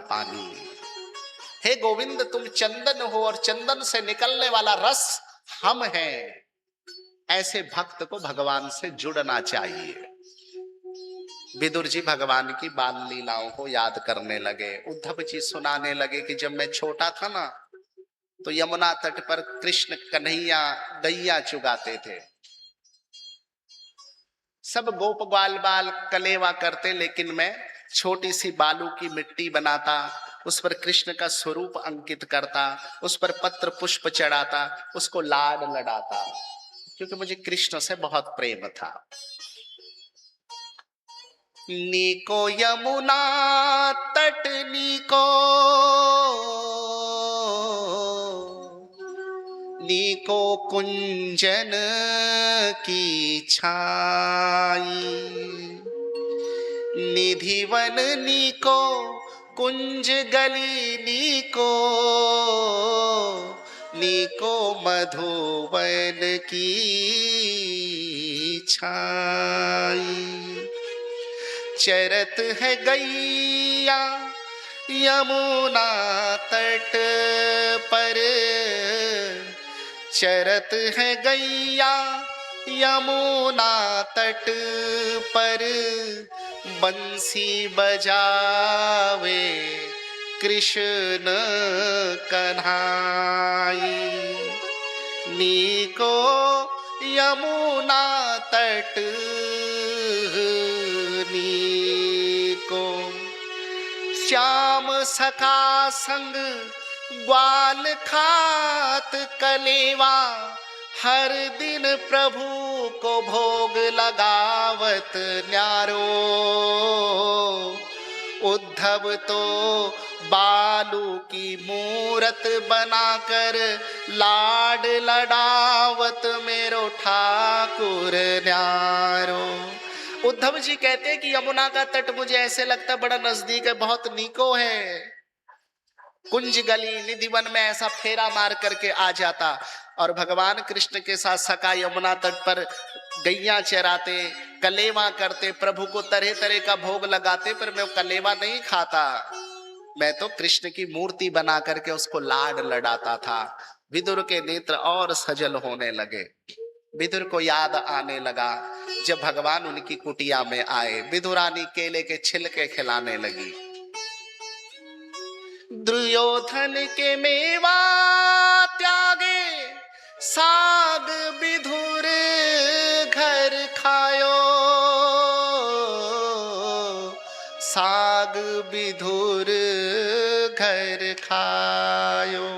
पानी। हे गोविंद, तुम चंदन हो और चंदन से निकलने वाला रस हम हैं। ऐसे भक्त को भगवान से जुड़ना चाहिए। विदुर जी भगवान की बाल लीलाओं को याद करने लगे। उद्धव जी सुनाने लगे कि जब मैं छोटा था ना, तो यमुना तट पर कृष्ण कन्हैया गैया चुगाते थे। सब गोप ग्वाल बाल कलेवा करते, लेकिन मैं छोटी सी बालू की मिट्टी बनाता, उस पर कृष्ण का स्वरूप अंकित करता, उस पर पत्र पुष्प चढ़ाता, उसको लाड लड़ाता, क्योंकि मुझे कृष्ण से बहुत प्रेम था। नीको यमुना तट नीको, नीको कुंजन की छाई, निधिवन नीको कुंज गली नीको, नीको मधुवन की छाई। चरत है गैया यमुना तट पर, चरत है गैया यमुना तट पर, बंसी बजावे कृष्ण कन्हाई। नीको यमुना तट नीको, श्याम सखा संग ग्वाल खात कलेवा, हर दिन प्रभु को भोग लगावत न्यारो। उद्धव तो बालू की मूरत बनाकर लाड लड़ावत मेरो ठाकुर न्यारो। उद्धव जी कहते हैं कि यमुना का तट मुझे ऐसे लगता बड़ा नजदीक है, बहुत नीको है। कुंज गली निधिवन में ऐसा फेरा मार करके आ जाता, और भगवान कृष्ण के साथ सखा यमुना तट पर गैया चराते, कलेवा करते, प्रभु को तरह तरह का भोग लगाते, पर मैं कलेवा नहीं खाता, मैं तो कृष्ण की मूर्ति बना करके उसको लाड लड़ाता था। विदुर के नेत्र और सजल होने लगे। विदुर को याद आने लगा जब भगवान उनकी कुटिया में आए, विदुरानी केले के छिलके खिलाने लगी। दुर्योधन के मेवा त्यागे, साग विधुर घर खायो, साग विधुर घर खायो।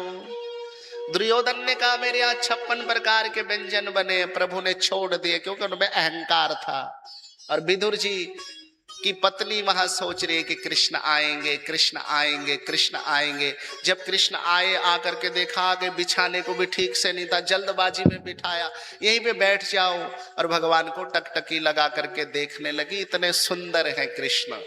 दुर्योधन ने कहा मेरे यहाँ 56 प्रकार के व्यंजन बने, प्रभु ने छोड़ दिए क्योंकि उनमें अहंकार था। और विदुर जी की पत्नी वहां सोच रही है कि कृष्ण आएंगे, कृष्ण आएंगे, कृष्ण आएंगे। जब कृष्ण आए, आकर के देखा आगे बिछाने को भी ठीक से नहीं था, जल्दबाजी में बिठाया, यहीं पे बैठ जाओ, और भगवान को टकटकी लगा करके देखने लगी। इतने सुंदर हैं कृष्ण,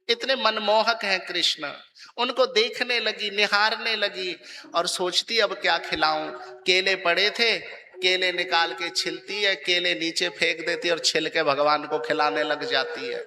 इतने मनमोहक हैं कृष्ण, उनको देखने लगी, निहारने लगी, और सोचती अब क्या खिलाऊं। केले पड़े थे, केले निकाल के छिलती है, केले नीचे फेंक देती और छिलके भगवान को खिलाने लग जाती है।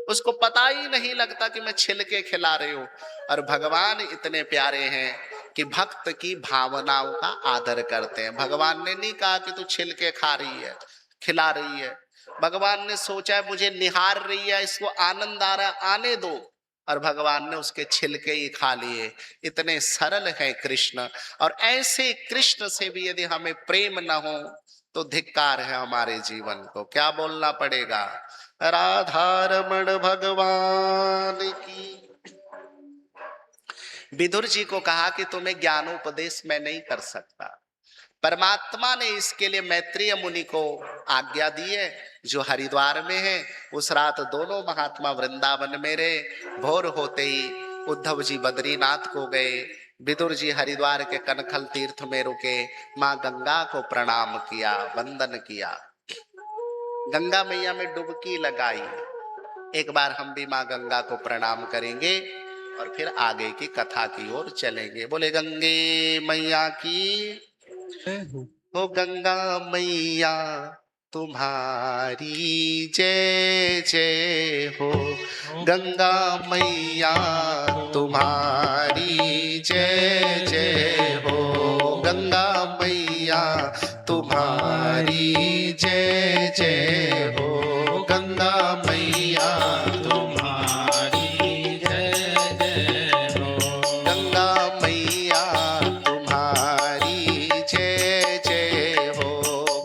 उसको पता ही नहीं लगता कि मैं छिलके खिला रही हूं। और भगवान इतने प्यारे हैं कि भक्त की भावनाओं का आदर करते हैं। भगवान ने नहीं कहा कि तू छिलके खा रही है, खिला रही है। भगवान ने सोचा है मुझे निहार रही है, इसको आनंद आ रहा है, आने दो, और भगवान ने उसके छिलके ही खा लिए। इतने सरल है कृष्ण, और ऐसे कृष्ण से भी यदि हमें प्रेम न हो तो धिक्कार है हमारे जीवन को। क्या बोलना पड़ेगा? राधा रमण भगवान की। विदुर जी को कहा कि तुम्हें ज्ञानोपदेश मैं नहीं कर सकता। परमात्मा ने इसके लिए मैत्रेय मुनि को आज्ञा दी है, जो हरिद्वार में है। उस रात दोनों महात्मा वृंदावन में रहे। भोर होते ही उद्धव जी बद्रीनाथ को गए, विदुर जी हरिद्वार के कनखल तीर्थ में रुके, मां गंगा को प्रणाम किया, वंदन किया, गंगा मैया में डुबकी लगाई। एक बार हम भी मां गंगा को प्रणाम करेंगे और फिर आगे की कथा की ओर चलेंगे। बोले गंगे मैया की, हो गंगा मैया तुम्हारी जय जय हो। गंगा मैया तुम्हारी जय जय हो। गंगा मैया तुम्हारी जय जय हो। गंगा मैया तुम्हारी जय जय हो। गंगा मैया तुम्हारी जय जय हो।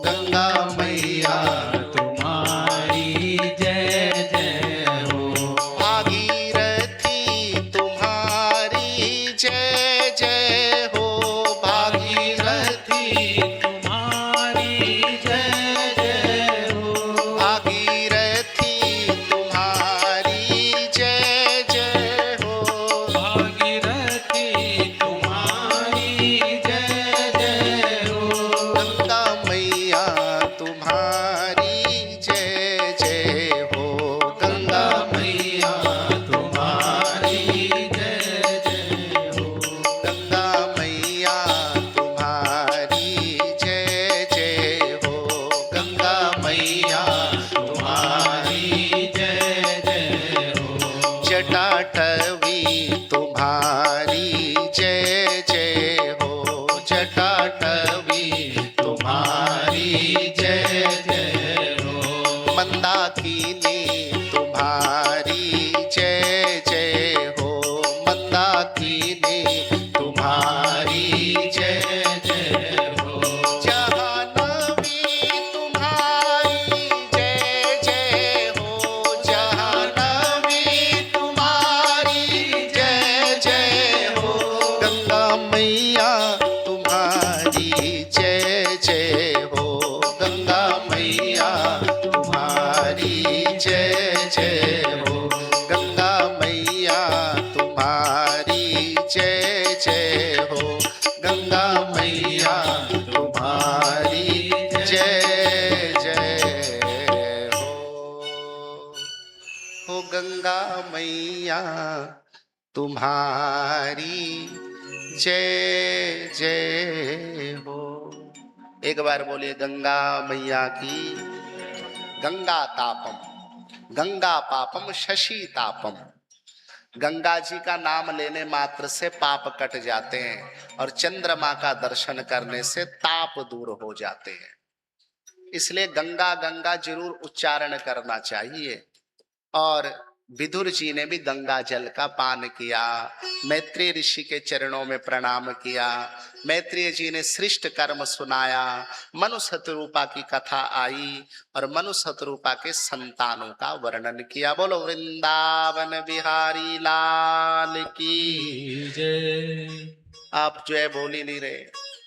गंगा मैया तुम्हारी जय जय हो। भागीरथी तुम्हारी जय जय हो। भागीरथी तुम्हारी जय जय हो। भागीरथी तुम्हारी जय जय हो। भागीरथी तुम्हारी जय जय हो। गंगा मैया तुम्हारी जय जय हो। गंगा मैया तुम्हारी जय जय हो। गंगा मैया तुम्हारी जय जय हो। गंगा मैया तुम्हारी जय जय हो। जटाटवी तुम्हारी जय जय हो। जटाटवी तुम्हारी जय जय हो। मंदाकिनी तुम्हारी जय जय हो। मंदाकिनी तुम्हारी जय जय हो। जाह्नवी तुम्हारी जय जय हो। जाह्नवी तुम्हारी जय जय हो। गंगा मैया तुम्हारी जय जय हो। गंगा मैया तुम्हारी जय जय हो। गंगा मैया तुम्हारी जय जय हो। गंगा मैया तुम्हारी जय जय हो। गंगा मैया तुम्हारी जय जय हो। एक बार बोलिए गंगा मैया की। गंगा तापम गंगा पापम शशि तापम। गंगा जी का नाम लेने मात्र से पाप कट जाते हैं और चंद्रमा का दर्शन करने से ताप दूर हो जाते हैं। इसलिए गंगा गंगा जरूर उच्चारण करना चाहिए। और विदुर जी ने भी गंगा जल का पान किया। मैत्रेय ऋषि के चरणों में प्रणाम किया। मैत्रेय जी ने सृष्ट कर्म सुनाया। मनु शतरूपा की कथा आई और मनु शतरूपा के संतानों का वर्णन किया। बोलो वृंदावन बिहारी लाल की जय। आप जो है बोल ही नहीं रहे,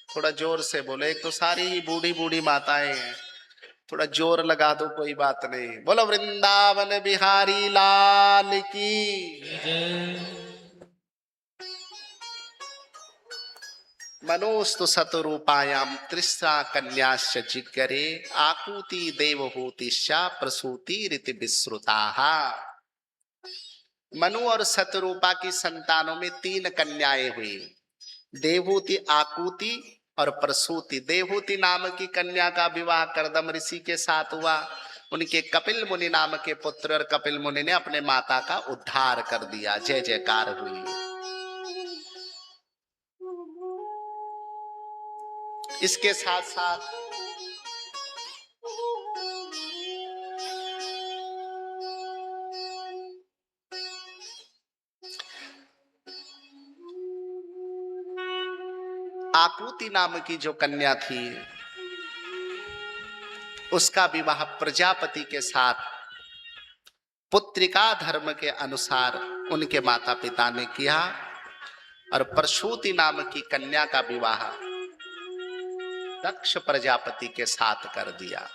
थोड़ा जोर से बोले। एक तो सारी ही बूढ़ी बूढ़ी माताएं हैं, थोड़ा जोर लगा दो, कोई बात नहीं। बोलो वृंदावन बिहारी लाल की जय। मनोस्तु शतरूपायाम तृष्णा कन्याश्च जिगरे आकुति देवहूतिश्च प्रसूति रीति विश्रुताः। मनु और शतरूपा की संतानों में 3 कन्याएं हुई, देवहूति, आकुति और प्रसूति। देवहूति नाम की कन्या का विवाह कर्दम ऋषि के साथ हुआ। उनके कपिल मुनि नाम के पुत्र, और कपिल मुनि ने अपने माता का उद्धार कर दिया। जय जयकार हुई। इसके साथ साथ आकुति नाम की जो कन्या थी, उसका विवाह प्रजापति के साथ पुत्रिका धर्म के अनुसार उनके माता पिता ने किया। और प्रसूति नाम की कन्या का विवाह दक्ष प्रजापति के साथ कर दिया।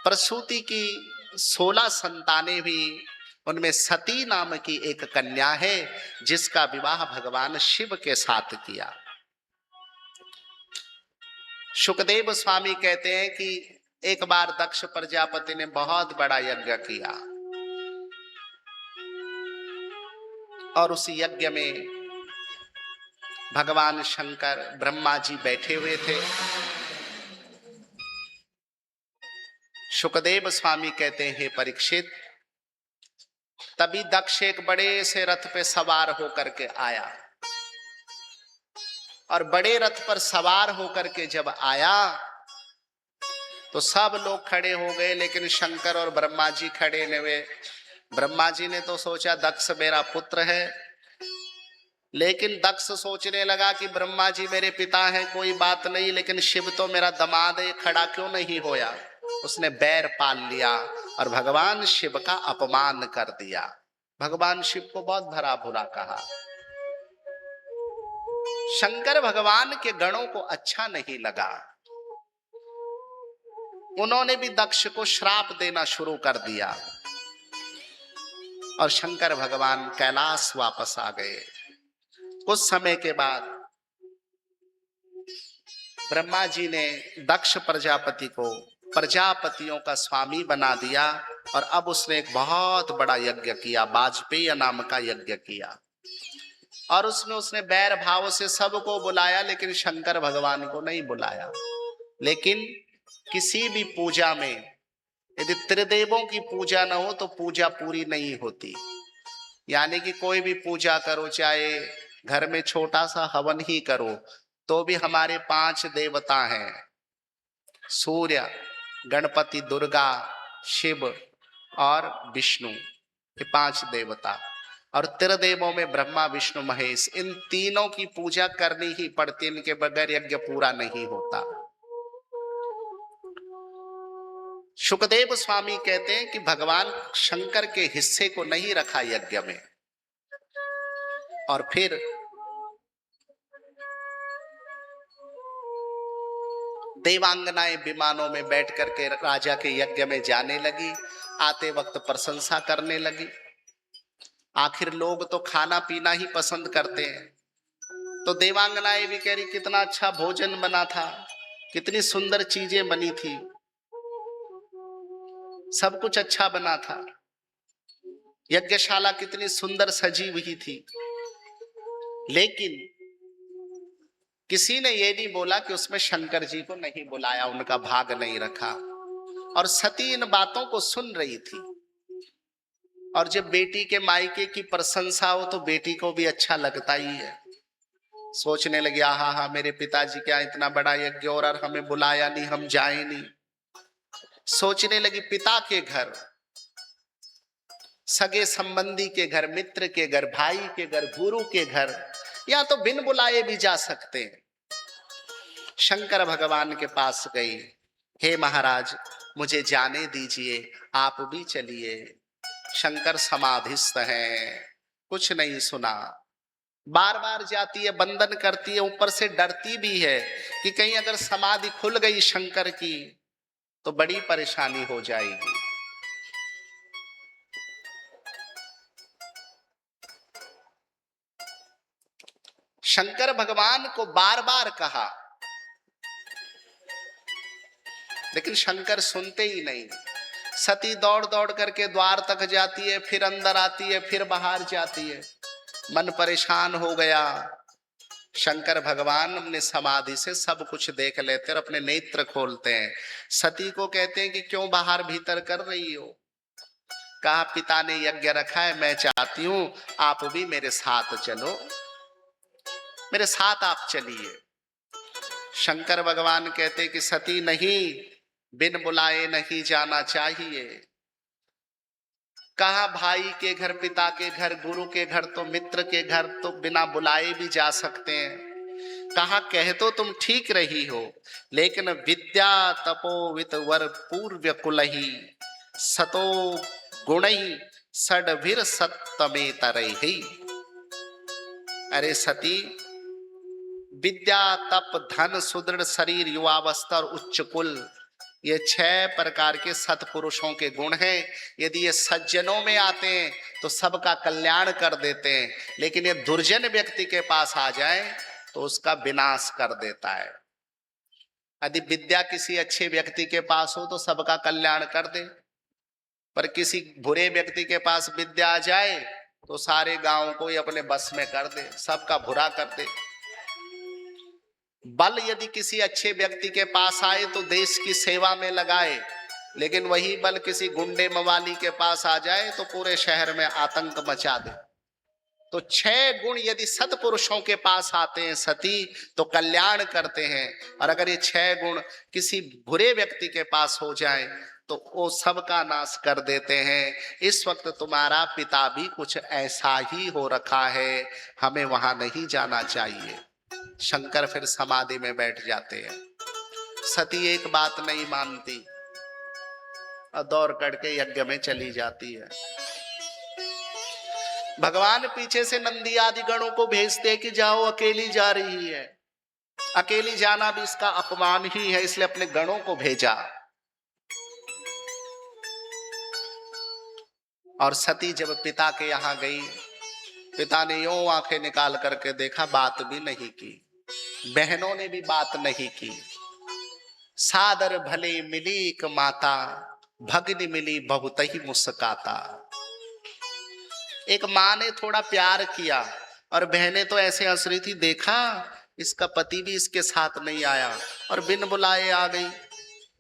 प्रसूति की 16 संतानें हुई। उनमें सती नाम की एक कन्या है जिसका विवाह भगवान शिव के साथ किया। सुखदेव स्वामी कहते हैं कि एक बार दक्ष प्रजापति ने बहुत बड़ा यज्ञ किया और उस यज्ञ में भगवान शंकर, ब्रह्मा जी बैठे हुए थे। सुखदेव स्वामी कहते हैं, हे परीक्षित, तभी दक्ष एक बड़े से रथ पे सवार होकर के आया, और बड़े रथ पर सवार होकर के जब आया तो सब लोग खड़े हो गए, लेकिन शंकर और ब्रह्मा जी खड़े नहीं हुए। ब्रह्मा जी ने तो सोचा दक्ष मेरा पुत्र है, लेकिन दक्ष सोचने लगा कि ब्रह्मा जी मेरे पिता हैं, कोई बात नहीं, लेकिन शिव तो मेरा दामाद है, खड़ा क्यों नहीं होया। उसने बैर पाल लिया और भगवान शिव का अपमान कर दिया। भगवान शिव को बहुत भरा बुरा कहा। शंकर भगवान के गणों को अच्छा नहीं लगा, उन्होंने भी दक्ष को श्राप देना शुरू कर दिया और शंकर भगवान कैलाश वापस आ गए। कुछ समय के बाद ब्रह्मा जी ने दक्ष प्रजापति को प्रजापतियों का स्वामी बना दिया, और अब उसने एक बहुत बड़ा यज्ञ किया, वाजपेयी नाम का यज्ञ किया, और उसमें उसने बैर भाव से सबको बुलाया, लेकिन शंकर भगवान को नहीं बुलाया। लेकिन किसी भी पूजा में यदि त्रिदेवों की पूजा न हो तो पूजा पूरी नहीं होती। यानी कि कोई भी पूजा करो, चाहे घर में छोटा सा हवन ही करो, तो भी हमारे 5 देवता हैं, सूर्य, गणपति, दुर्गा, शिव और विष्णु, ये 5 देवता, और त्रिदेवों में ब्रह्मा, विष्णु, महेश, इन तीनों की पूजा करनी ही पड़ती, इनके बगैर यज्ञ पूरा नहीं होता। सुखदेव स्वामी कहते हैं कि भगवान शंकर के हिस्से को नहीं रखा यज्ञ में, और फिर देवांगनाएं विमानों में बैठ करके राजा के यज्ञ में जाने लगी, आते वक्त प्रशंसा करने लगी। आखिर लोग तो खाना पीना ही पसंद करते हैं, तो देवांगनाएं भी कह रही कितना अच्छा भोजन बना था, कितनी सुंदर चीजें बनी थी, सब कुछ अच्छा बना था, यज्ञशाला कितनी सुंदर सजी हुई थी। लेकिन किसी ने ये नहीं बोला कि उसमें शंकर जी को नहीं बुलाया, उनका भाग नहीं रखा। और सती इन बातों को सुन रही थी, और जब बेटी के मायके की प्रशंसा हो तो बेटी को भी अच्छा लगता ही है। सोचने लगी, हाँ हाँ, मेरे पिताजी क्या इतना बड़ा यज्ञ और हमें बुलाया नहीं, हम जाए नहीं। सोचने लगी पिता के घर, सगे संबंधी के घर, मित्र के घर, भाई के घर, गुरु के घर, या तो बिन बुलाए भी जा सकते हैं। शंकर भगवान के पास गई, हे महाराज मुझे जाने दीजिए, आप भी चलिए। शंकर समाधिस्थ हैं, कुछ नहीं सुना, बार बार जाती है, बंधन करती है, ऊपर से डरती भी है कि कहीं अगर समाधि खुल गई शंकर की तो बड़ी परेशानी हो जाएगी। शंकर भगवान को बार बार कहा, लेकिन शंकर सुनते ही नहीं। सती दौड़ दौड़ करके द्वार तक जाती है, फिर अंदर आती है, फिर बाहर जाती है, मन परेशान हो गया। शंकर भगवान अपने समाधि से सब कुछ देख लेते और अपने नेत्र खोलते हैं। सती को कहते हैं कि क्यों बाहर भीतर कर रही हो। कहा पिता ने यज्ञ रखा है, मैं चाहती हूं आप भी मेरे साथ चलो, मेरे साथ आप चलिए। शंकर भगवान कहते कि सती नहीं, बिन बुलाए नहीं जाना चाहिए। कहा भाई के घर, पिता के घर, गुरु के घर, तो मित्र के घर तो बिना बुलाए भी जा सकते हैं। कहा कह तो तुम ठीक रही हो, लेकिन विद्या तपो वित वर पूर्व कुलही सतो गुणही षड्भिर सत्तमे तरही। अरे सती, विद्या, तप, धन, सुदृढ़ शरीर, युवावस्था और उच्च कुल, ये 6 प्रकार के सत्पुरुषों के गुण हैं। यदि ये सज्जनों में आते हैं तो सबका कल्याण कर देते हैं, लेकिन ये दुर्जन व्यक्ति के पास आ जाए तो उसका विनाश कर देता है। यदि विद्या किसी अच्छे व्यक्ति के पास हो तो सबका कल्याण कर दे, पर किसी बुरे व्यक्ति के पास विद्या आ जाए तो सारे गांव को ही अपने बस में कर दे, सबका बुरा कर दे। बल यदि किसी अच्छे व्यक्ति के पास आए तो देश की सेवा में लगाए, लेकिन वही बल किसी गुंडे मवाली के पास आ जाए तो पूरे शहर में आतंक मचा दे। तो 6 गुण यदि सत्पुरुषों के पास आते हैं सती, तो कल्याण करते हैं। और अगर ये 6 गुण किसी बुरे व्यक्ति के पास हो जाए तो वो सबका नाश कर देते हैं। इस वक्त तुम्हारा पिता भी कुछ ऐसा ही हो रखा है, हमें वहां नहीं जाना चाहिए। शंकर फिर समाधि में बैठ जाते हैं। सती एक बात नहीं मानती और दौड़ करके यज्ञ में चली जाती है। भगवान पीछे से नंदी आदि गणों को भेजते कि जाओ, अकेली जा रही है। अकेली जाना भी इसका अपमान ही है, इसलिए अपने गणों को भेजा। और सती जब पिता के यहां गई, पिता ने यूं आंखें निकाल करके देखा, बात भी नहीं की, बहनों ने भी बात नहीं की। सादर भले मिली एक माता, भगनी मिली बहुत ही मुस्काता। एक माँ ने थोड़ा प्यार किया और बहनें तो ऐसे हंस रही थी, देखा इसका पति भी इसके साथ नहीं आया और बिन बुलाए आ गई।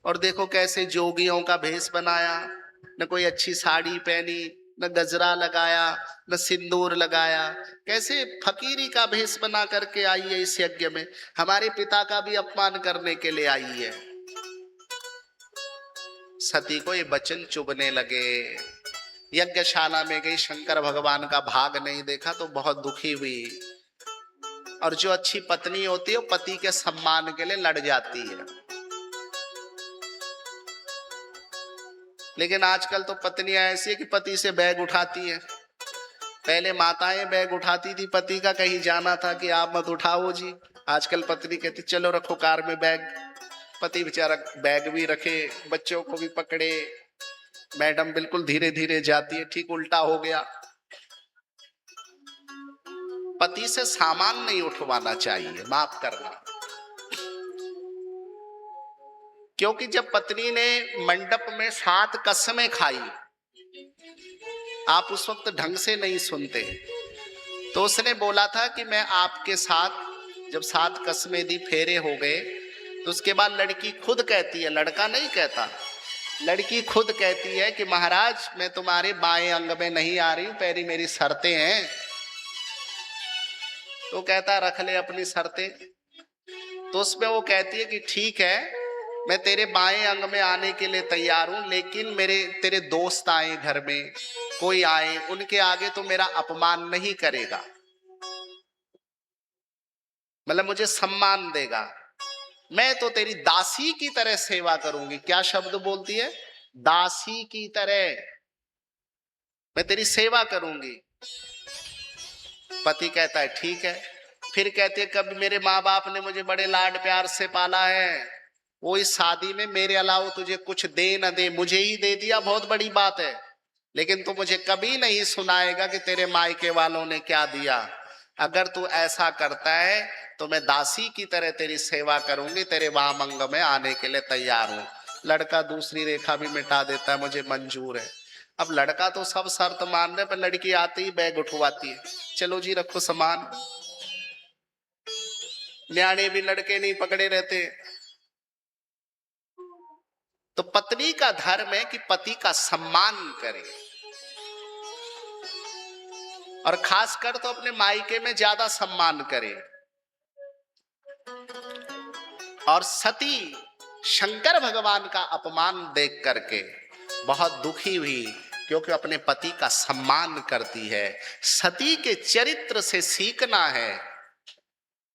और देखो कैसे जोगियों का भेष बनाया, न कोई अच्छी साड़ी पहनी, न गजरा लगाया, न सिंदूर लगाया, कैसे फकीरी का भेष बना करके आई है इस यज्ञ में। हमारे पिता का भी अपमान करने के लिए आई है। सती को ये वचन चुभने लगे। यज्ञशाला में गई, शंकर भगवान का भाग नहीं देखा तो बहुत दुखी हुई। और जो अच्छी पत्नी होती है वो पति के सम्मान के लिए लड़ जाती है। लेकिन आजकल तो पत्नियां ऐसी है कि पति से बैग उठाती है। पहले माताएं बैग उठाती थी पति का, कहीं जाना था कि आप मत उठाओ जी। आजकल पत्नी कहती चलो रखो कार में बैग। पति बेचारा बैग भी रखे, बच्चों को भी पकड़े, मैडम बिल्कुल धीरे धीरे जाती है। ठीक उल्टा हो गया। पति से सामान नहीं उठवाना चाहिए, माफ करना। क्योंकि जब पत्नी ने मंडप में 7 कसमें खाई, आप उस वक्त ढंग से नहीं सुनते, तो उसने बोला था कि मैं आपके साथ, जब 7 कसमें दी, फेरे हो गए, तो उसके बाद लड़की खुद कहती है, लड़का नहीं कहता, लड़की खुद कहती है कि महाराज मैं तुम्हारे बाएं अंग में नहीं आ रही हूं, पैरी मेरी शर्तें हैं। तो कहता रख ले अपनी शर्तें। तो उसमें वो कहती है कि ठीक है, मैं तेरे बाएं अंग में आने के लिए तैयार हूं, लेकिन तेरे दोस्त आए घर में, कोई आए, उनके आगे तो मेरा अपमान नहीं करेगा, मतलब मुझे सम्मान देगा। मैं तो तेरी दासी की तरह सेवा करूंगी। क्या शब्द बोलती है? दासी की तरह मैं तेरी सेवा करूंगी। पति कहता है ठीक है। फिर कहते हैं कभी मेरे माँ बाप ने मुझे बड़े लाड प्यार से पाला है, वो इस शादी में मेरे अलावा तुझे कुछ दे न दे, मुझे ही दे दिया, बहुत बड़ी बात है, लेकिन तू मुझे कभी नहीं सुनाएगा कि तेरे मायके वालों ने क्या दिया। अगर तू ऐसा करता है तो मैं दासी की तरह तेरी सेवा करूंगी, तेरे वाम अंग में आने के लिए तैयार हूं। लड़का दूसरी रेखा भी मिटा देता है, मुझे मंजूर है। अब लड़का तो सब शर्त मान रहे, पर लड़की आती ही बैग उठवाती है, चलो जी रखो सामान। न्याणे भी लड़के नहीं पकड़े रहते। तो पत्नी का धर्म है कि पति का सम्मान करे, और खासकर तो अपने मायके में ज्यादा सम्मान करे। और सती शंकर भगवान का अपमान देख करके बहुत दुखी हुई, क्योंकि अपने पति का सम्मान करती है। सती के चरित्र से सीखना है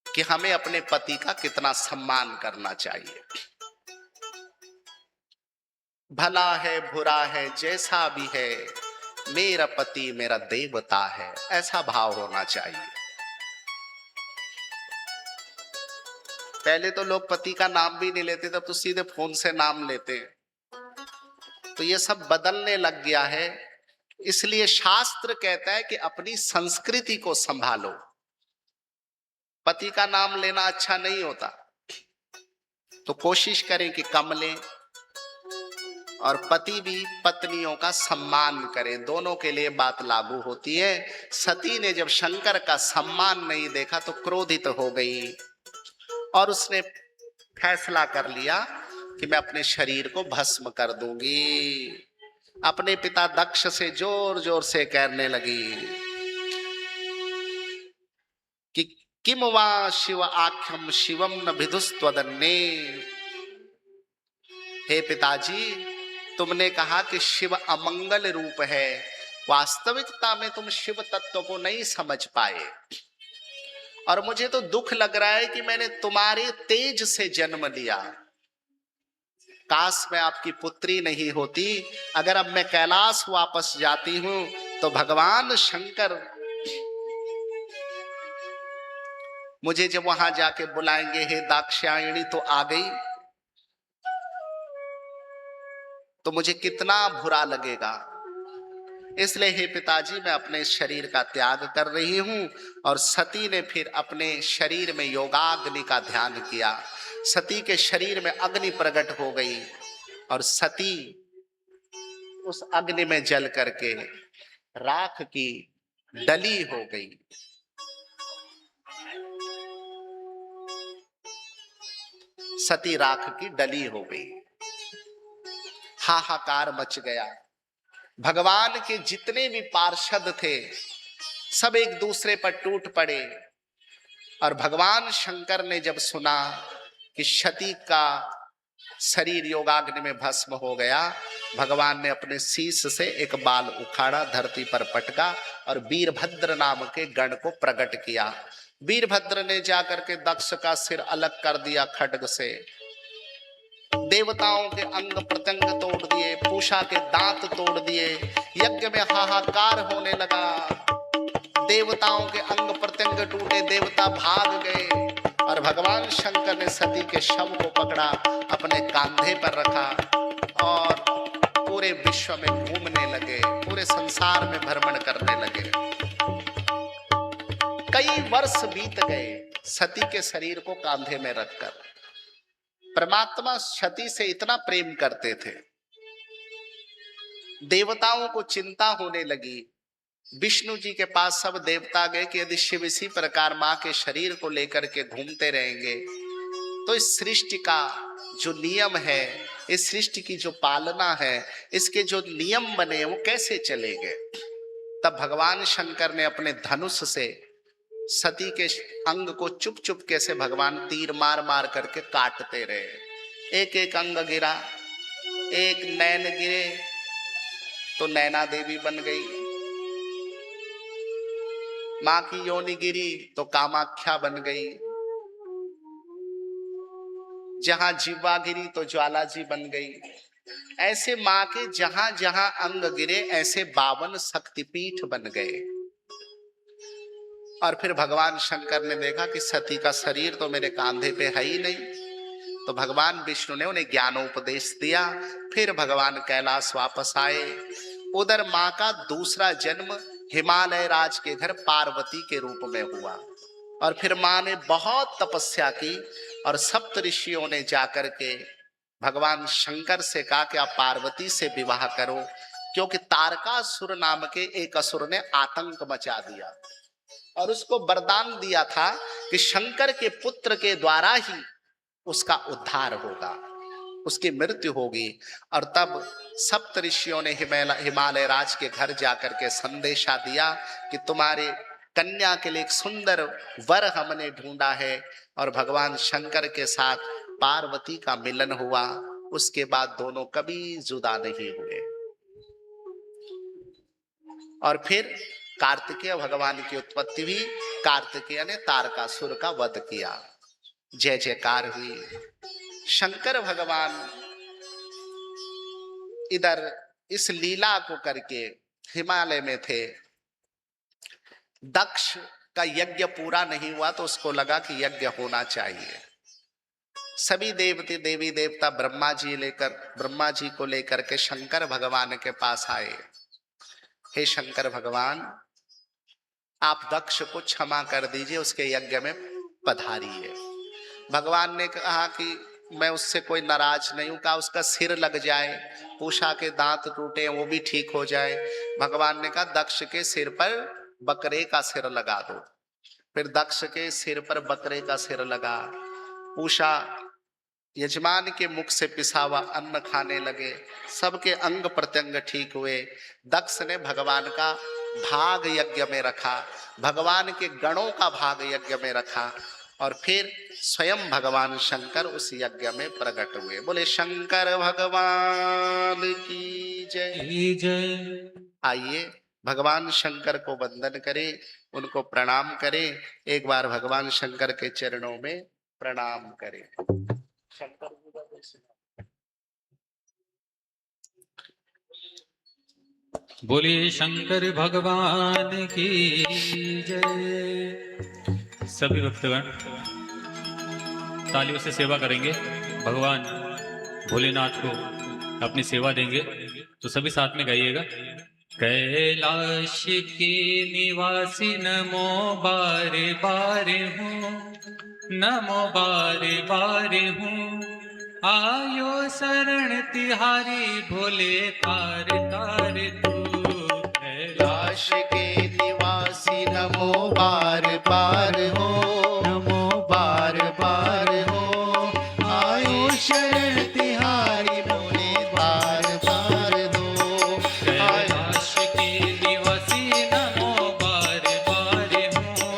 कि हमें अपने पति का कितना सम्मान करना चाहिए। भला है बुरा है जैसा भी है, मेरा पति मेरा देवता है, ऐसा भाव होना चाहिए। पहले तो लोग पति का नाम भी नहीं लेते, तब तो सीधे फोन से नाम लेते। तो ये सब बदलने लग गया है। इसलिए शास्त्र कहता है कि अपनी संस्कृति को संभालो। पति का नाम लेना अच्छा नहीं होता, तो कोशिश करें कि कम लें, और पति भी पत्नियों का सम्मान करें। दोनों के लिए बात लागू होती है। सती ने जब शंकर का सम्मान नहीं देखा तो क्रोधित हो गई, और उसने फैसला कर लिया कि मैं अपने शरीर को भस्म कर दूंगी। अपने पिता दक्ष से जोर जोर से कहने लगी कि किम वा शिव आख्यम शिवम न विदुस्त्वदन्ने। हे पिताजी, तुमने कहा कि शिव अमंगल रूप है, वास्तविकता में तुम शिव तत्व को नहीं समझ पाए। और मुझे तो दुख लग रहा है कि मैंने तुम्हारे तेज से जन्म लिया। काश मैं आपकी पुत्री नहीं होती। अगर अब मैं कैलाश वापस जाती हूं तो भगवान शंकर मुझे जब वहां जाके बुलाएंगे, हे दाक्षायणी तो आ गई, तो मुझे कितना बुरा लगेगा। इसलिए हे पिताजी, मैं अपने शरीर का त्याग कर रही हूं। और सती ने फिर अपने शरीर में योगाग्नि का ध्यान किया। सती के शरीर में अग्नि प्रकट हो गई और सती उस अग्नि में जल करके राख की डली हो गई। सती राख की डली हो गई। हाहाकार मच गया। भगवान के जितने भी पार्षद थे सब एक दूसरे पर टूट पड़े। और भगवान शंकर ने जब सुना कि सती का शरीर योगाग्नि में भस्म हो गया, भगवान ने अपने शीश से एक बाल उखाड़ा, धरती पर पटका और वीरभद्र नाम के गण को प्रकट किया। वीरभद्र ने जाकर के दक्ष का सिर अलग कर दिया खड्ग से, देवताओं के अंग प्रत्यंग तोड़ दिए, पूषा के दांत तोड़ दिए। यज्ञ में हाहाकार होने लगा। देवताओं के अंग प्रत्यंग टूटे, देवता भाग गए। और भगवान शंकर ने सती के शव को पकड़ा, अपने कांधे पर रखा और पूरे विश्व में घूमने लगे, पूरे संसार में भ्रमण करने लगे। कई वर्ष बीत गए सती के शरीर को कांधे में रखकर। परमात्मा सती से इतना प्रेम करते थे, देवताओं को चिंता होने लगी। विष्णु जी के पास सब देवता गए कि यदि शिव इसी प्रकार मां के शरीर को लेकर के घूमते रहेंगे तो इस सृष्टि का जो नियम है, इस सृष्टि की जो पालना है, इसके जो नियम बने वो कैसे चलेंगे। तब भगवान शंकर ने अपने धनुष से सती के अंग को चुप चुप कैसे भगवान तीर मार मार करके काटते रहे। एक एक अंग गिरा, एक नैन गिरे तो नैना देवी बन गई, मां की योनि गिरी तो कामाख्या बन गई, जहां जीवा गिरी तो ज्वाला जी बन गई। ऐसे मां के जहां जहां अंग गिरे ऐसे 52 शक्तिपीठ बन गए। और फिर भगवान शंकर ने देखा कि सती का शरीर तो मेरे कांधे पे है ही नहीं, तो भगवान विष्णु ने उन्हें ज्ञानोपदेश दिया। फिर भगवान कैलाश वापस आए। उधर मां का दूसरा जन्म हिमालय राज के घर पार्वती के रूप में हुआ। और फिर मां ने बहुत तपस्या की और सप्त ऋषियों ने जाकर के भगवान शंकर से कहा कि आप पार्वती से विवाह करो, क्योंकि तारकासुर नाम के एक असुर ने आतंक मचा दिया और उसको वरदान दिया था कि शंकर के पुत्र के द्वारा ही उसका उद्धार होगा, उसकी मृत्यु होगी। और तब सप्त ऋषियों ने हिमालय राज के घर जाकर के संदेशा दिया कि तुम्हारे कन्या के लिए एक सुंदर वर हमने ढूंढा है। और भगवान शंकर के साथ पार्वती का मिलन हुआ। उसके बाद दोनों कभी जुदा नहीं हुए। और फिर कार्तिकेय भगवान की उत्पत्ति हुई। कार्तिकेय ने तारकासुर का वध किया। जय जयकार हुई। शंकर भगवान इधर इस लीला को करके हिमालय में थे। दक्ष का यज्ञ पूरा नहीं हुआ तो उसको लगा कि यज्ञ होना चाहिए। सभी देवते देवी देवता ब्रह्मा जी को लेकर के शंकर भगवान के पास आए। हे शंकर भगवान, आप दक्ष को क्षमा कर दीजिए, उसके यज्ञ में पधारिए। भगवान ने कहा कि मैं उससे कोई नाराज नहीं हूं। कहा उसका सिर लग जाए, पूषा के दांत टूटे वो भी ठीक हो जाए। भगवान ने कहा दक्ष के सिर पर बकरे का सिर लगा दो। फिर दक्ष के सिर पर बकरे का सिर लगा। पूषा यजमान के मुख से पिसा हुआ अन्न खाने लगे, सबके अंग प्रत्यंग ठीक हुए। दक्ष ने भगवान का भाग यज्ञ में रखा, भगवान के गणों का भाग यज्ञ में रखा, और फिर स्वयं भगवान शंकर उस यज्ञ में प्रकट हुए। बोले शंकर भगवान की जय जय। आइए भगवान शंकर को वंदन करें, उनको प्रणाम करें। एक बार भगवान शंकर के चरणों में प्रणाम करें। शंकर जी का कोई सुना? बोलिए शंकर भगवान की जय। सभी भक्तगण तालियों से सेवा करेंगे, भगवान भोलेनाथ को अपनी सेवा देंगे। तो सभी साथ में गाइएगा। कैलाश के निवासी नमो बारे बारे हूँ, नमो बारे बारे हूँ। आयो शरण तिहारी भोले तार तार तू। कैलाश के निवासी नमो बार बार हो, नमो बार बार हो। आयो शरण तिहारी भोले बार बार दो। कैलाश के निवासी नमो बारे बारे हूँ,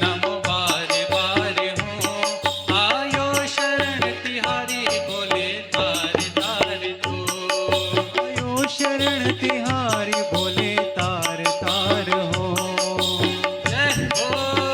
नमो बारे बारे हूँ। आयो शरण तिहारी भोले तार तार तू। आयो शरण तिहारी भोले तार तार हो। जय हो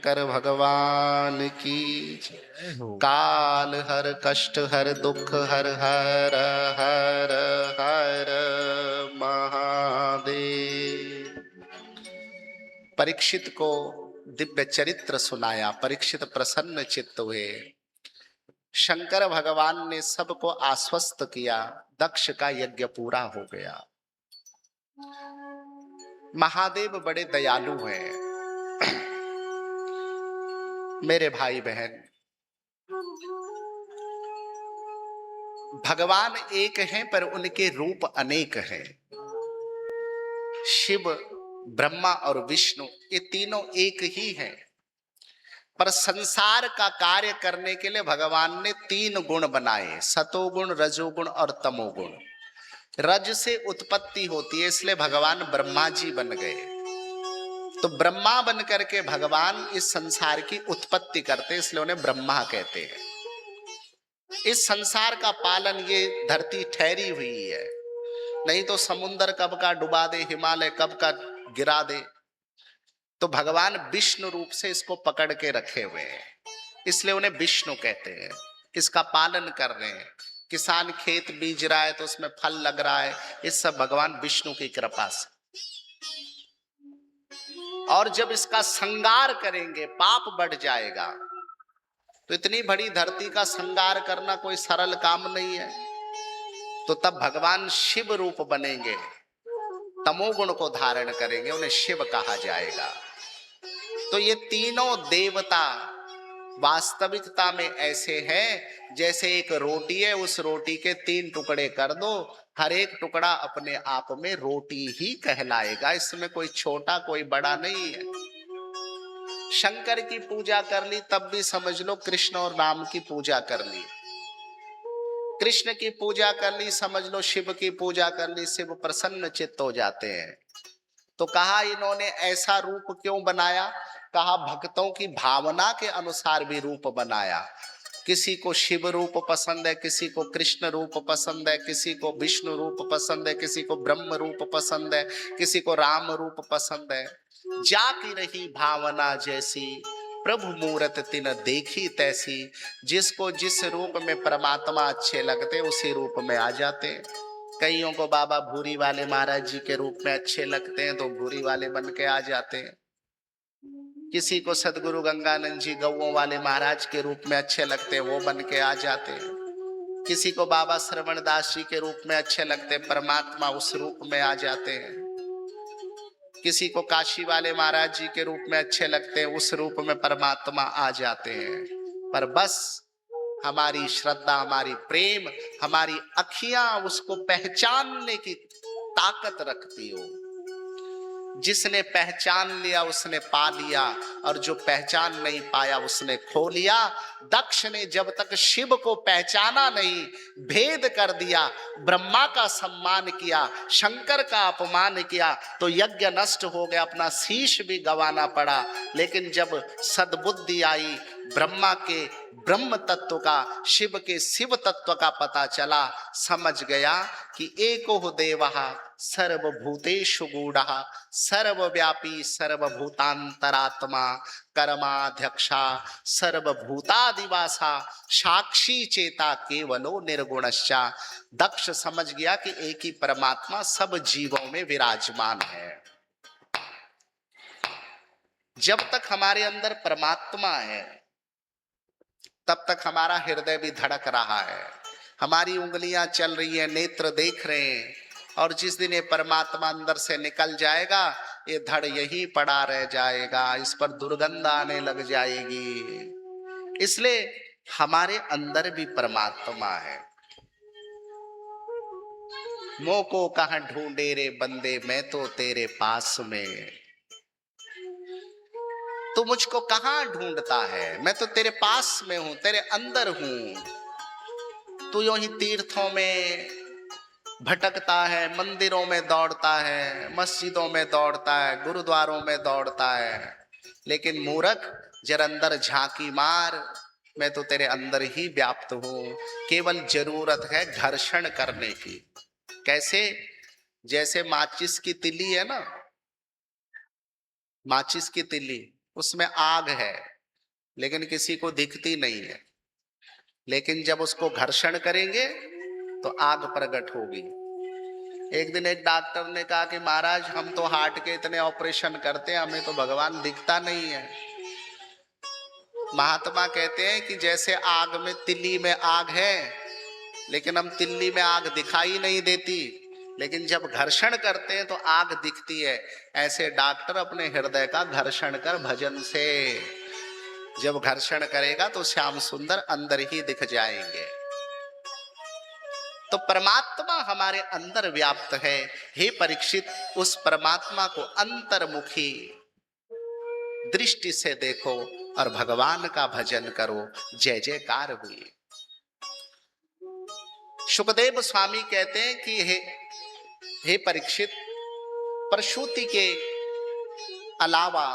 शंकर भगवान की जय हो। काल हर कष्ट हर दुख हर हर हर हर महादेव। परीक्षित को दिव्य चरित्र सुनाया, परीक्षित प्रसन्न चित्त हुए। शंकर भगवान ने सबको आश्वस्त किया, दक्ष का यज्ञ पूरा हो गया। महादेव बड़े दयालु हैं। मेरे भाई बहन, भगवान एक हैं पर उनके रूप अनेक हैं। शिव, ब्रह्मा और विष्णु ये तीनों एक ही हैं, पर संसार का कार्य करने के लिए भगवान ने तीन गुण बनाए, सतोगुण, रजोगुण और तमोगुण। रज से उत्पत्ति होती है, इसलिए भगवान ब्रह्मा जी बन गए। तो ब्रह्मा बन करके भगवान इस संसार की उत्पत्ति करते, इसलिए उन्हें ब्रह्मा कहते हैं। इस संसार का पालन ये धरती ठहरी हुई है, नहीं तो समुद्र कब का डुबा दे, हिमालय कब का गिरा दे। तो भगवान विष्णु रूप से इसको पकड़ के रखे हुए हैं, इसलिए उन्हें विष्णु कहते हैं। इसका पालन कर रहे हैं। किसान खेत बीज रहा है तो उसमें फल लग रहा है, इस सब भगवान विष्णु की कृपा से। और जब इसका संगार करेंगे पाप बढ़ जाएगा। तो इतनी बड़ी धरती का संगार करना कोई सरल काम नहीं है। तो तब भगवान शिव रूप बनेंगे, तमोगुण को धारण करेंगे, उन्हें शिव कहा जाएगा। तो ये तीनों देवता वास्तविकता में ऐसे हैं जैसे एक रोटी है, उस रोटी के तीन टुकड़े कर दो, हर एक टुकड़ा अपने आप में रोटी ही कहलाएगा। इसमें कोई छोटा कोई बड़ा नहीं है। शंकर की पूजा कर ली तब भी समझ लो कृष्ण और राम की पूजा कर ली। कृष्ण की पूजा कर ली समझ लो शिव की पूजा कर ली, शिव प्रसन्न चित्त हो जाते हैं। तो कहा इन्होंने ऐसा रूप क्यों बनाया? कहा भक्तों की भावना के अनुसार भी रूप बनाया। किसी को शिव रूप पसंद है, किसी को कृष्ण रूप पसंद है, किसी को विष्णु रूप पसंद है, किसी को ब्रह्म रूप पसंद है, किसी को राम रूप पसंद है। जाकी रही भावना जैसी, प्रभु मूरत तिन देखी तैसी। जिसको जिस रूप में परमात्मा अच्छे लगते उसी रूप में आ जाते। कईयों को बाबा भूरी वाले महाराज जी के रूप में अच्छे लगते हैं तो भूरी वाले बन के आ जाते हैं। किसी को सदगुरु गंगानंद जी गौओं वाले महाराज के रूप में अच्छे लगते हैं, वो बन के आ जाते हैं। किसी को बाबा श्रवण दास जी के रूप में अच्छे लगते हैं, परमात्मा उस रूप में आ जाते हैं। किसी को काशी वाले महाराज जी के रूप में अच्छे लगते हैं, उस रूप में परमात्मा आ जाते हैं। पर बस हमारी श्रद्धा, हमारी प्रेम, हमारी अखियां उसको पहचानने की ताकत रखती हो। जिसने पहचान लिया उसने पा लिया, और जो पहचान नहीं पाया उसने खो लिया। दक्ष ने जब तक शिव को पहचाना नहीं, भेद कर दिया, ब्रह्मा का सम्मान किया, शंकर का अपमान किया, तो यज्ञ नष्ट हो गया, अपना शीश भी गंवाना पड़ा। लेकिन जब सद्बुद्धि आई, ब्रह्मा के ब्रह्म तत्व का, शिव के शिव तत्व का पता चला, समझ गया कि एको देवः सर्वभूतेषु गूढ़ः सर्वव्यापी सर्वभूतांतरात्मा कर्माध्यक्षा सर्वभूतादिवासा साक्षी चेता केवलो निर्गुणश्चा। दक्ष समझ गया कि एक ही परमात्मा सब जीवों में विराजमान है। जब तक हमारे अंदर परमात्मा है तब तक हमारा हृदय भी धड़क रहा है, हमारी उंगलियां चल रही हैं, नेत्र देख रहे हैं। और जिस दिन ये परमात्मा अंदर से निकल जाएगा, ये धड़ यही पड़ा रह जाएगा, इस पर दुर्गंध आने लग जाएगी। इसलिए हमारे अंदर भी परमात्मा है। मोह को कहां ढूंढे रे बंदे, मैं तो तेरे पास में। तू मुझको कहां ढूंढता है, मैं तो तेरे पास में हूं, तेरे अंदर हूं। तू यूं ही तीर्थों में भटकता है, मंदिरों में दौड़ता है, मस्जिदों में दौड़ता है, गुरुद्वारों में दौड़ता है। लेकिन मूर्ख, जरा अंदर झांकी मार, मैं तो तेरे अंदर ही व्याप्त हूं। केवल जरूरत है घर्षण करने की। कैसे? जैसे माचिस की तिल्ली है ना, माचिस की तिल्ली, उसमें आग है लेकिन किसी को दिखती नहीं है, लेकिन जब उसको घर्षण करेंगे तो आग प्रकट होगी। एक दिन एक डॉक्टर ने कहा कि महाराज हम तो हार्ट के इतने ऑपरेशन करते हैं, हमें तो भगवान दिखता नहीं है। महात्मा कहते हैं कि जैसे आग में, तिल्ली में आग है लेकिन हम तिल्ली में आग दिखाई नहीं देती, लेकिन जब घर्षण करते हैं तो आग दिखती है। ऐसे डॉक्टर अपने हृदय का घर्षण कर भजन से, जब घर्षण करेगा तो श्याम सुंदर अंदर ही दिख जाएंगे। तो परमात्मा हमारे अंदर व्याप्त है। हे परीक्षित, उस परमात्मा को अंतर्मुखी दृष्टि से देखो और भगवान का भजन करो। जय जयकार हुई। सुखदेव स्वामी कहते हैं कि हे परीक्षित, प्रसूति के अलावा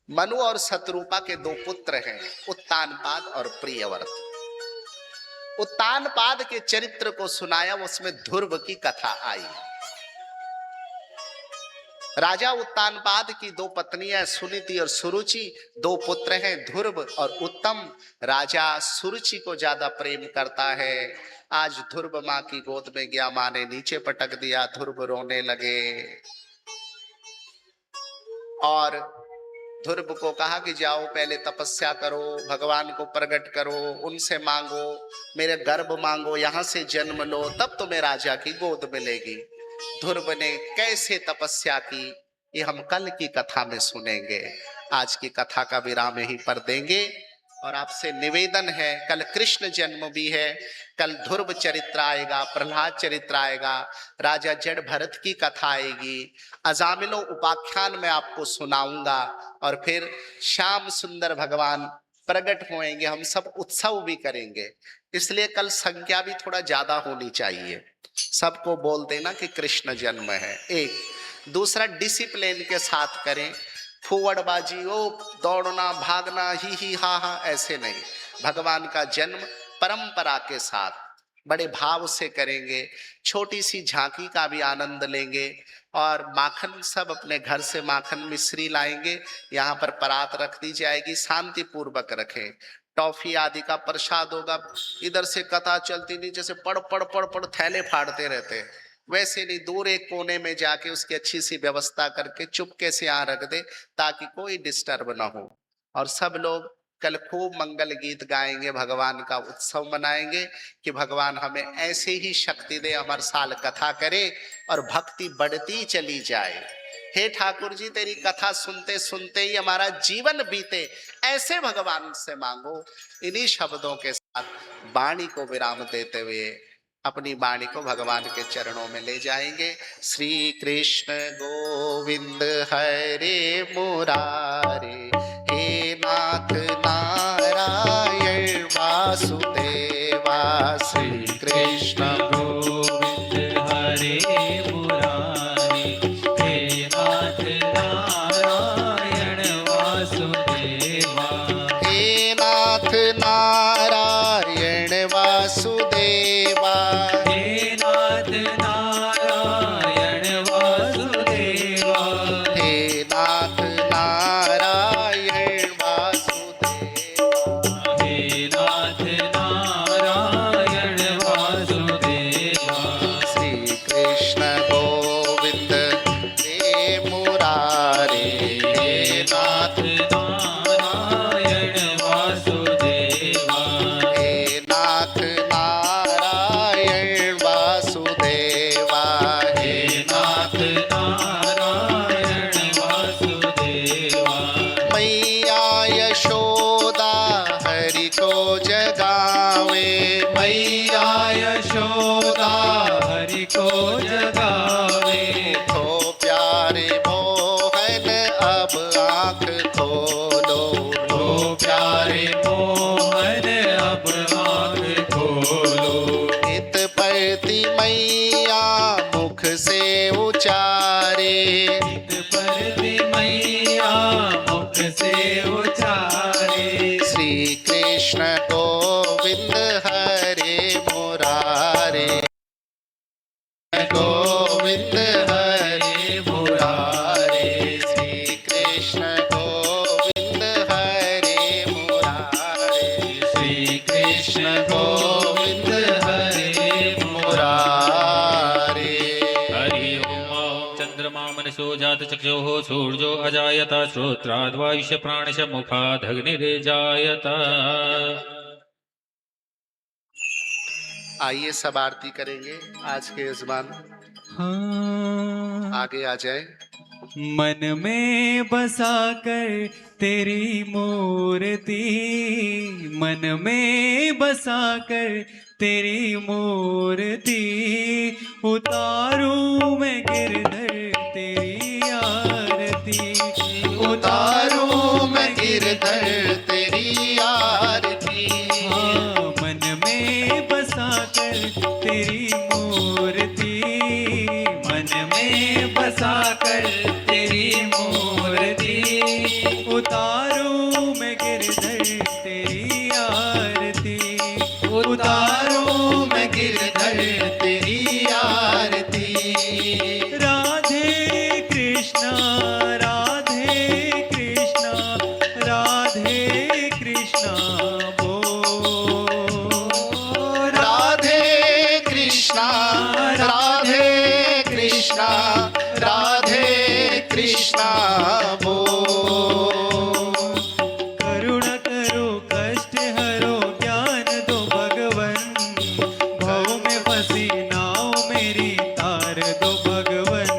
मनु और शत्रुपा के दो पुत्र हैं, उत्तानपाद और प्रियव्रत। उत्तानपाद के चरित्र को सुनाया, उसमें ध्रुव की कथा आई। राजा उत्तानपाद की दो पत्नियां सुनीति और सुरुचि, दो पुत्र हैं ध्रुव और उत्तम। राजा सुरुचि को ज्यादा प्रेम करता है। आज ध्रुव मां की गोद में गया, मां ने नीचे पटक दिया, ध्रुव रोने लगे और ध्रुव को कहा कि जाओ पहले तपस्या करो, भगवान को प्रकट करो, उनसे मांगो, मेरे गर्भ मांगो, यहां से जन्म लो, तब तुम्हें राजा की गोद मिलेगी। ध्रुव ने कैसे तपस्या की, ये हम कल की कथा में सुनेंगे। आज की कथा का विराम यहीं पर देंगे और आपसे निवेदन है, कल कृष्ण जन्म भी है, कल ध्रुव चरित्र आएगा, प्रहलाद चरित्र आएगा, राजा जड़ भरत की कथा आएगी, अजामिलो उपाख्यान में आपको सुनाऊंगा और फिर श्याम सुंदर भगवान प्रकट होएंगे। हम सब उत्सव भी करेंगे, इसलिए कल संख्या भी थोड़ा ज्यादा होनी चाहिए। सबको बोल देना कि कृष्ण जन्म है। एक दूसरा, डिसिप्लिन के साथ करें, फुवड़बाजी, ओ दौड़ना भागना ही हा हा, ऐसे नहीं। भगवान का जन्म परंपरा के साथ बड़े भाव से करेंगे। छोटी सी झांकी का भी आनंद लेंगे और माखन, सब अपने घर से माखन मिश्री लाएंगे, यहाँ पर परात रख दी जाएगी, शांति पूर्वक रखें। टॉफी आदि का प्रसाद होगा। इधर से कथा चलती, नीचे से पढ़ पढ़ पढ़ पढ़ थैले फाड़ते रहते, वैसे नहीं, दूर एक कोने में जाके उसकी अच्छी सी व्यवस्था करके चुपके से यहाँ रख दे ताकि कोई डिस्टर्ब ना हो। और सब लोग कल खूब मंगल गीत गाएंगे, भगवान का उत्सव मनाएंगे कि भगवान हमें ऐसे ही शक्ति दे, हर साल कथा करे और भक्ति बढ़ती चली जाए। हे ठाकुर जी, तेरी कथा सुनते सुनते ही हमारा जीवन बीते, ऐसे भगवान से मांगो। इन्हीं शब्दों के साथ वाणी को विराम देते हुए अपनी वाणी को भगवान के चरणों में ले जाएंगे। श्री कृष्ण गोविंद हरे मुरारे, हे नाथ नारायण वासुदेवा। श्री कृष्ण गोविंद हरे मुरारी, हे नाथ नारायण वासुदेवा। हे नाथ नारायण वासुदेवा। हे नाथ नारायण वासुदेवा। हे नाथ नारायण वासुदेवा। हे नाथ नारायण वासुदेवा। श्री कृष्ण गोविंद हे मुरारे, हे नाथ नारायण वासुदेवा। हे नाथ नारायण वासुदेवा। हे नाथ नारायण वासुदेवा। मैया यशोदा हरि को जगावे, मैया यशोदा हरि को जगावे। तो प्यारे मोहन अब आँख खोलो, तो प्यारे मोहन अब आँख खोलो। इत परती मैया मुख से उचारे, इत पर भी मैया मुख से उचारे। श्री कृष्ण गोविंद हरे मुरारे। तस्मात् चक्षुः सूर्यो अजायत श्रोत्राद्वायुष्य प्राणश मुखादग्निर्जायत। आइए सब आरती करेंगे आज के यजमान हाँ, आगे आ जाए। मन में बसा कर तेरी मूर्ति, मन में बसा कर तेरी मूर्ति, उतारूं मैं गिरधर तेरी आरती, उतारूं मैं गिरधर तेरी आरती। हाँ, मन में बसा कर तेरी मूर्ति, मन में बसा कर तेरी मूर्ति, उतारूं मैं गिरधर तेरी आरती, उतारूं मैं गिरधर तेरी आरती। राधे कृष्णा राधे कृष्णा राधे कृष्णा बोल, राधे कृष्णा राधे कृष्णा राधे कृष्णा बोल। करुणा करो कष्ट हरो ज्ञान दो भगवन, भव में फंसी नाव मेरी तार दो भगवन,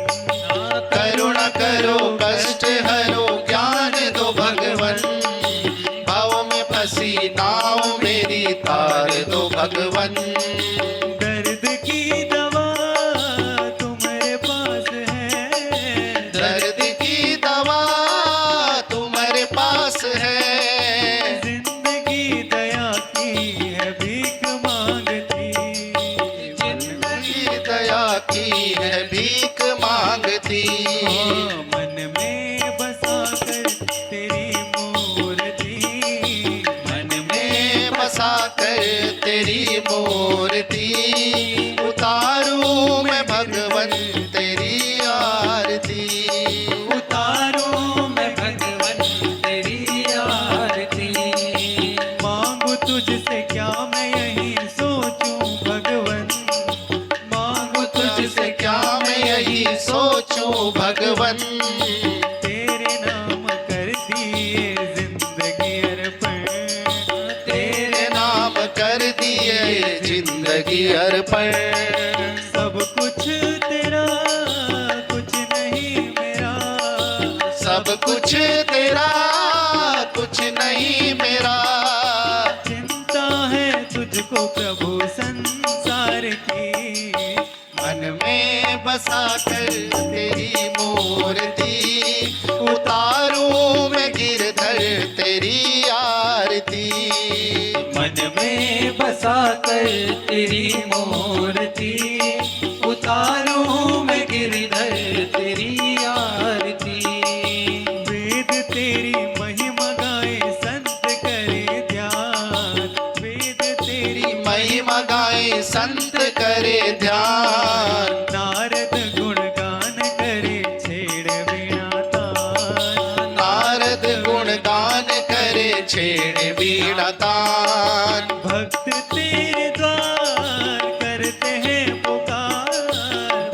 करुणा करो कष्ट हरो ज्ञान दो भगवन, भाव में फंसी नाव मेरी तार दो भगवन। दर्द की दवा तुम्हारे पास है, दर्द की दवा तुम्हारे पास है, जिंदगी दया की है भीख मांगती, जिंदगी दया की है भीख मांगती। हाँ, मन में बसा कर तेरी मूर्ति, मन में बसा कर तेरी मूर्ति, उतारूं मैं भगवन तेरी आरती, उतारूं मैं भगवन तेरी आरती। मांगू तुझसे क्या मैं यही सोचूं भगवन, मांगू तुझसे क्या मैं यही सोचूं भगवन। तेरे नाम कर दिए जिंदगी अर्पण, तेरे नाम कर दिए जिंदगी अर्पण। सब कुछ तेरा कुछ नहीं मेरा, सब कुछ तेरा कुछ नहीं मेरा, चिंता है तुझको प्रभु संसार की, मन में बसा कर तेरी मूर्ति, उतारूं मैं गिरधर तेरी आरती। मन में बसा कर तेरी मूर्ति, उतारूं मैं गिरधर तेरी आरती। वेद तेरी महिमा गाए संत करे ध्यान, वेद तेरी महिमा गाए संत करे ध्यान, नारद गुणगान करे छेड़ वीणा तान, नारद गुणगान करे छेड़ बीड़ा तान। भक्त तेरे द्वार करते हैं पुकार,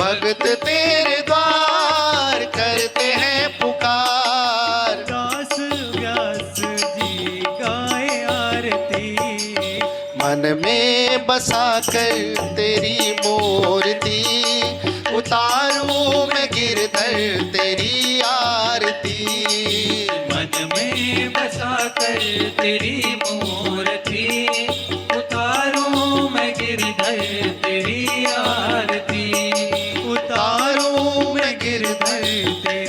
भगत तेरे द्वार करते हैं पुकार, दास व्यास जी गाए आरती, मन में बसा कर तेरी मूर्ति, उतारूं मैं गिरधर तेरी आरती। मन में बसा कर तेरी मूर्ति, उतारूं मैं गिरधर तेरी आरती, उतारूं मैं गिरधर तेरी